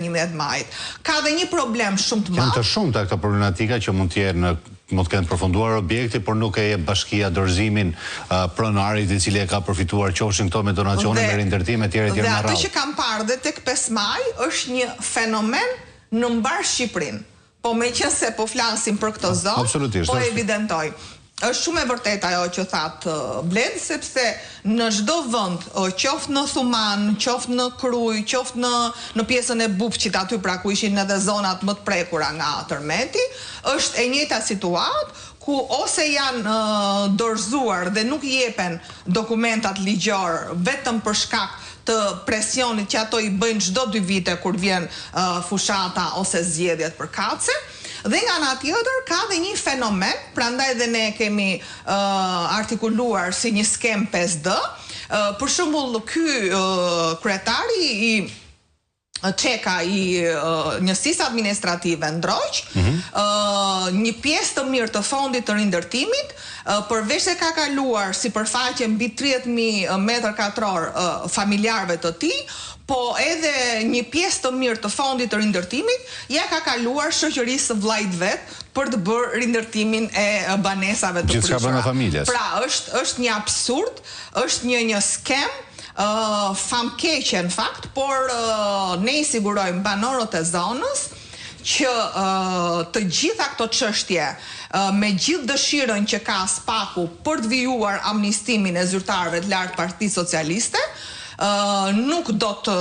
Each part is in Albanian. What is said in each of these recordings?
11 majit. Ka dhe një problem shumë të madh. Janë të shumta këto problematika që mund të kenë përfunduar objekti, por nuk e jep bashkia dorëzimin pronarit i cili e ka përfituar qofshin këto me donacione, me rindërtime etj. Dhe atë që kam parë dhe tek 5 maj është një fenomen në mbar Shqipërinë. Po meqense po flasim për këtë zonë, po evidentoj. Është shumë e vërtet ajo që thatë Bled, sepse në çdo vend, qoftë në Thuman, qoftë në Kruj, qoftë në pjesën e Bufqit, aty pra ku ishin edhe zonat më të prekura nga tërmeti, është e njëjta situatë ku ose janë dorëzuar dhe nuk jepen dokumentat ligjor vetëm për shkak të presionit që ato i bëjnë çdo 2 vite kur vjen fushata ose zgjedhjet përkatëse. Dhe nga ana tjetër ka dhe një fenomen, prandaj dhe ne kemi artikuluar si një skem 5D. Për shembull, ky kryetari i Çeka i njësisë administrative Ndroq, një pjesë të mirë të fondit të rindërtimit, përveç se ka kaluar sipërfaqe mbi 30.000 metër katror familjarëve të tij, po edhe një pjesë të mirë të fondit të rindërtimit ja ka kaluar shoqërisë së vllait vet për të bërë rindërtimin e banesave të prishura. Pra është një absurd, është një skem, famkeqe në fakt, por ne i sigurojmë banorët e zonës që të gjitha këto çështje, me gjithë dëshirën që ka SPAK-u për të vijuar amnistimin e zyrtarëve të lartë Partisë Socialiste, nuk do të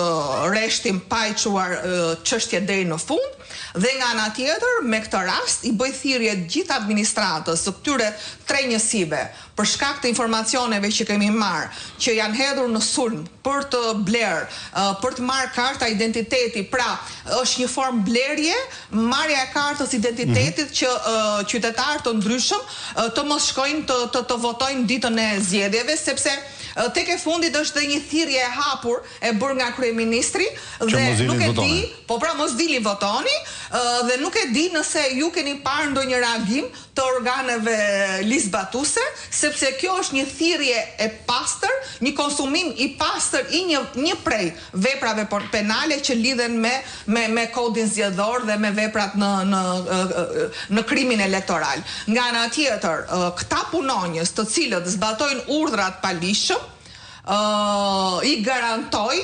reshtim pa i çuar çështje deri në fund. Dhe nga ana tjetër, me këtë rast, i bëj thirrje gjithë administratës së këtyre 3 njësive për shkak të informacioneve që kemi marrë, që janë hedhur në sulm për të blerë, për të marrë karta identiteti, pra është një formë blerje, marrja e kartës identitetit që qytetarë të ndryshëm të mos shkojnë të votojnë ditën e zgjedhjeve, sepse tek e fundit është dhe një thirrje e hapur e bërë nga kryeministri dhe nuk e di, po pra mos dini votoni, dhe nuk e di nëse ju keni parë ndonjë reagim të organeve lisbatuese, sepse kjo është një thirrje e pastër, një konsumim i pastër i një prej veprave penale që lidhen me kodin zgjedhor dhe me veprat në krimin elektoral. Nga ana tjetër, këta punonjës të cilët zbatojnë urdhrat palishëm, i garantoj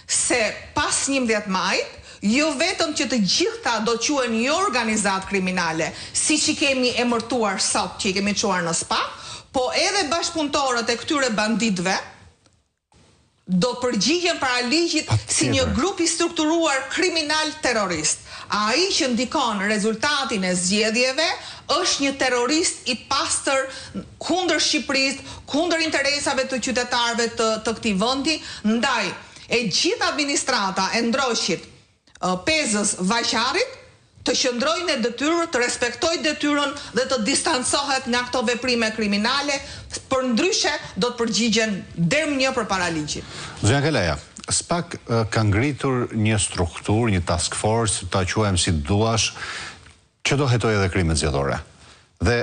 se pas 11 majit, jo vetëm që të gjitha do quhen një organizatë kriminale, siç i kemi emërtuar sot që i kemi çuar në SPAK, po edhe bashkëpunëtorët e këtyre banditëve do përgjigjen para ligjit si një grup i strukturuar kriminal terrorist. Ai që ndikon rezultatin e zgjedhjeve është një terrorist i pastër kundër Shqipërisë, kundër interesave të qytetarëve të këtij vendi, ndaj e gjithë administrata e Ndroqit, Pezës, Vaqarit, të qëndrojnë në detyrë, të respektojë detyrën dhe të distancohet nga këto veprime kriminale, përndryshe do të përgjigjen dermë përpara ligjit. Zonja Keleja, SPAK ka ngritur një strukturë, një task force, ta quajmë si duash, që do hetojë edhe krimet zgjedhore. Dhe